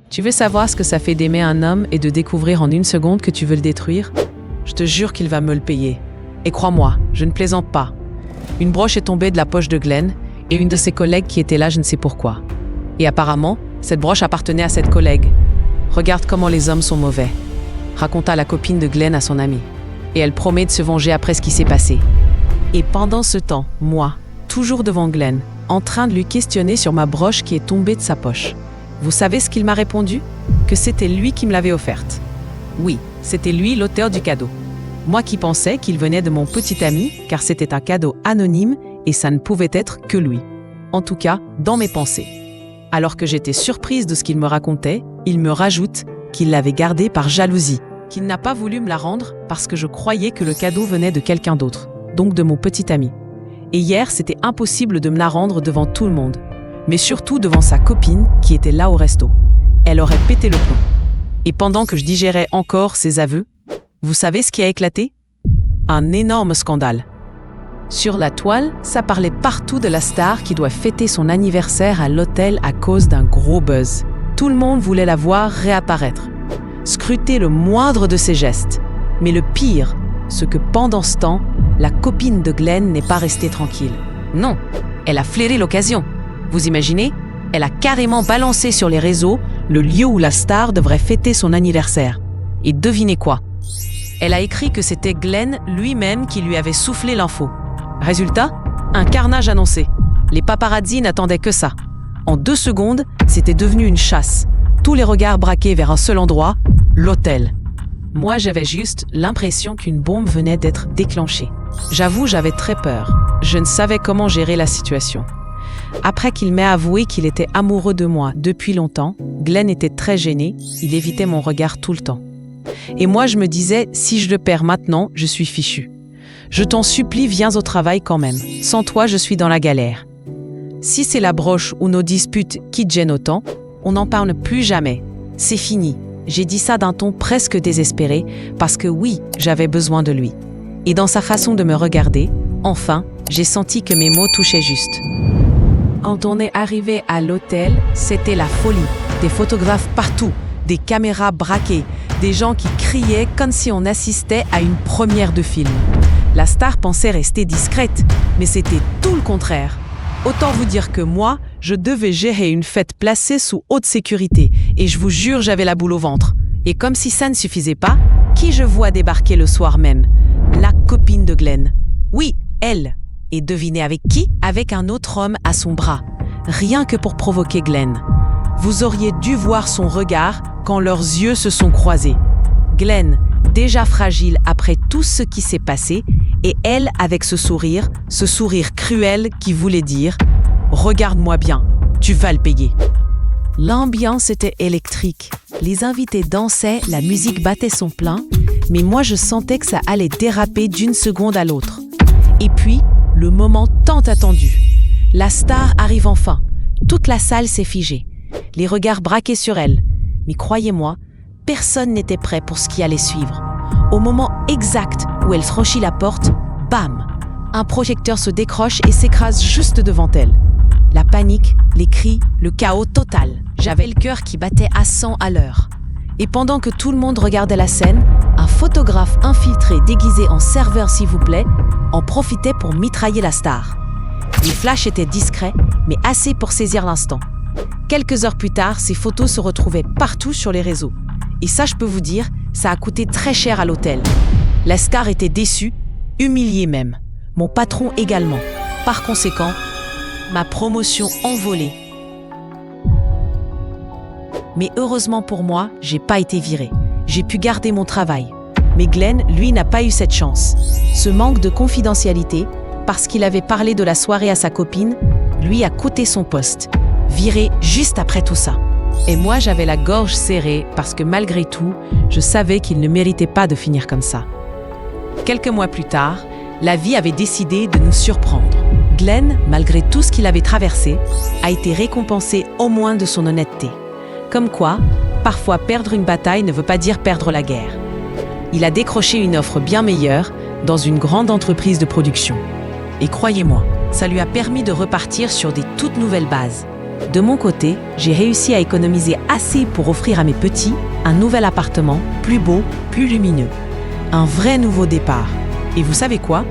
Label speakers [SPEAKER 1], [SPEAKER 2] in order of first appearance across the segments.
[SPEAKER 1] Tu veux savoir ce que ça fait d'aimer un homme et de découvrir en une seconde que tu veux le détruire? Je te jure qu'il va me le payer. Et crois-moi, je ne plaisante pas. Une broche est tombée de la poche de Glenn et une de ses collègues qui était là, je ne sais pourquoi. Et apparemment, cette broche appartenait à cette collègue. Regarde comment les hommes sont mauvais, raconta la copine de Glenn à son amie. Et elle promet de se venger après ce qui s'est passé. Et pendant ce temps, moi, toujours devant Glenn, en train de lui questionner sur ma broche qui est tombée de sa poche. Vous savez ce qu'il m'a répondu? Que c'était lui qui me l'avait offerte. Oui, c'était lui l'auteur du cadeau. Moi qui pensais qu'il venait de mon petit ami, car c'était un cadeau anonyme et ça ne pouvait être que lui. En tout cas, dans mes pensées. Alors que j'étais surprise de ce qu'il me racontait, il me rajoute qu'il l'avait gardé par jalousie, qu'il n'a pas voulu me la rendre parce que je croyais que le cadeau venait de quelqu'un d'autre, donc de mon petit ami. Et hier, c'était impossible de me la rendre devant tout le monde, mais surtout devant sa copine qui était là au resto. Elle aurait pété le plomb. Et pendant que je digérais encore ses aveux, vous savez ce qui a éclaté? Un énorme scandale. Sur la toile, ça parlait partout de la star qui doit fêter son anniversaire à l'hôtel à cause d'un gros buzz. Tout le monde voulait la voir réapparaître, scruter le moindre de ses gestes. Mais le pire, c'est que pendant ce temps, la copine de Glenn n'est pas restée tranquille. Non, elle a flairé l'occasion. Vous imaginez? Elle a carrément balancé sur les réseaux le lieu où la star devrait fêter son anniversaire. Et devinez quoi? Elle a écrit que c'était Glenn lui-même qui lui avait soufflé l'info. Résultat, un carnage annoncé. Les paparazzi n'attendaient que ça. En 2 secondes, c'était devenu une chasse. Tous les regards braqués vers un seul endroit, l'hôtel. Moi, j'avais juste l'impression qu'une bombe venait d'être déclenchée. J'avoue, j'avais très peur. Je ne savais comment gérer la situation. Après qu'il m'ait avoué qu'il était amoureux de moi depuis longtemps, Glenn était très gêné, il évitait mon regard tout le temps. Et moi, je me disais, si je le perds maintenant, je suis fichu. Je t'en supplie, viens au travail quand même. Sans toi, je suis dans la galère. Si c'est la broche ou nos disputes qui te gênent autant, on n'en parle plus jamais. C'est fini. J'ai dit ça d'un ton presque désespéré, parce que oui, j'avais besoin de lui. Et dans sa façon de me regarder, enfin, j'ai senti que mes mots touchaient juste. Quand on est arrivé à l'hôtel, c'était la folie. Des photographes partout, des caméras braquées, des gens qui criaient comme si on assistait à une première de film. La star pensait rester discrète, mais c'était tout le contraire. Autant vous dire que moi, je devais gérer une fête placée sous haute sécurité, et je vous jure, j'avais la boule au ventre. Et comme si ça ne suffisait pas, qui je vois débarquer le soir même? La copine de Glenn. Oui, elle. Et devinez avec qui? Avec un autre homme à son bras. Rien que pour provoquer Glenn. Vous auriez dû voir son regard quand leurs yeux se sont croisés. Glenn, déjà fragile après tout ce qui s'est passé, et elle avec ce sourire cruel qui voulait dire « Regarde-moi bien, tu vas le payer ». L'ambiance était électrique. Les invités dansaient, la musique battait son plein, mais moi je sentais que ça allait déraper d'une seconde à l'autre. Et puis, le moment tant attendu. La star arrive enfin. Toute la salle s'est figée. Les regards braqués sur elle. Mais croyez-moi, personne n'était prêt pour ce qui allait suivre. Au moment exact où elle franchit la porte, bam! Un projecteur se décroche et s'écrase juste devant elle. La panique, les cris, le chaos total. J'avais le cœur qui battait à 100 à l'heure. Et pendant que tout le monde regardait la scène, un photographe infiltré déguisé en serveur s'il vous plaît, en profitait pour mitrailler la star. Les flashs étaient discrets, mais assez pour saisir l'instant. Quelques heures plus tard, ces photos se retrouvaient partout sur les réseaux. Et ça, je peux vous dire, ça a coûté très cher à l'hôtel. La star était déçue, humiliée même. Mon patron également. Par conséquent, ma promotion envolée. Mais heureusement pour moi, j'ai pas été virée. J'ai pu garder mon travail. Mais Glenn, lui, n'a pas eu cette chance. Ce manque de confidentialité, parce qu'il avait parlé de la soirée à sa copine, lui a coûté son poste. Viré juste après tout ça. Et moi, j'avais la gorge serrée parce que malgré tout, je savais qu'il ne méritait pas de finir comme ça. Quelques mois plus tard, la vie avait décidé de nous surprendre. Glenn, malgré tout ce qu'il avait traversé, a été récompensé au moins de son honnêteté. Comme quoi, parfois perdre une bataille ne veut pas dire perdre la guerre. Il a décroché une offre bien meilleure dans une grande entreprise de production. Et croyez-moi, ça lui a permis de repartir sur des toutes nouvelles bases. De mon côté, j'ai réussi à économiser assez pour offrir à mes petits un nouvel appartement, plus beau, plus lumineux. Un vrai nouveau départ. Et vous savez quoi?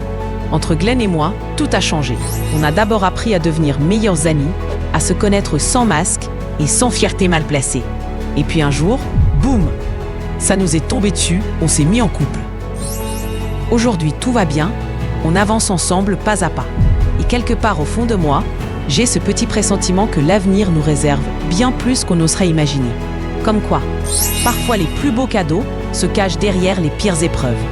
[SPEAKER 1] Entre Glenn et moi, tout a changé. On a d'abord appris à devenir meilleurs amis, à se connaître sans masque et sans fierté mal placée. Et puis un jour, boum! Ça nous est tombé dessus, on s'est mis en couple. Aujourd'hui, tout va bien, on avance ensemble pas à pas. Et quelque part au fond de moi, j'ai ce petit pressentiment que l'avenir nous réserve bien plus qu'on oserait imaginer. Comme quoi, parfois les plus beaux cadeaux se cachent derrière les pires épreuves.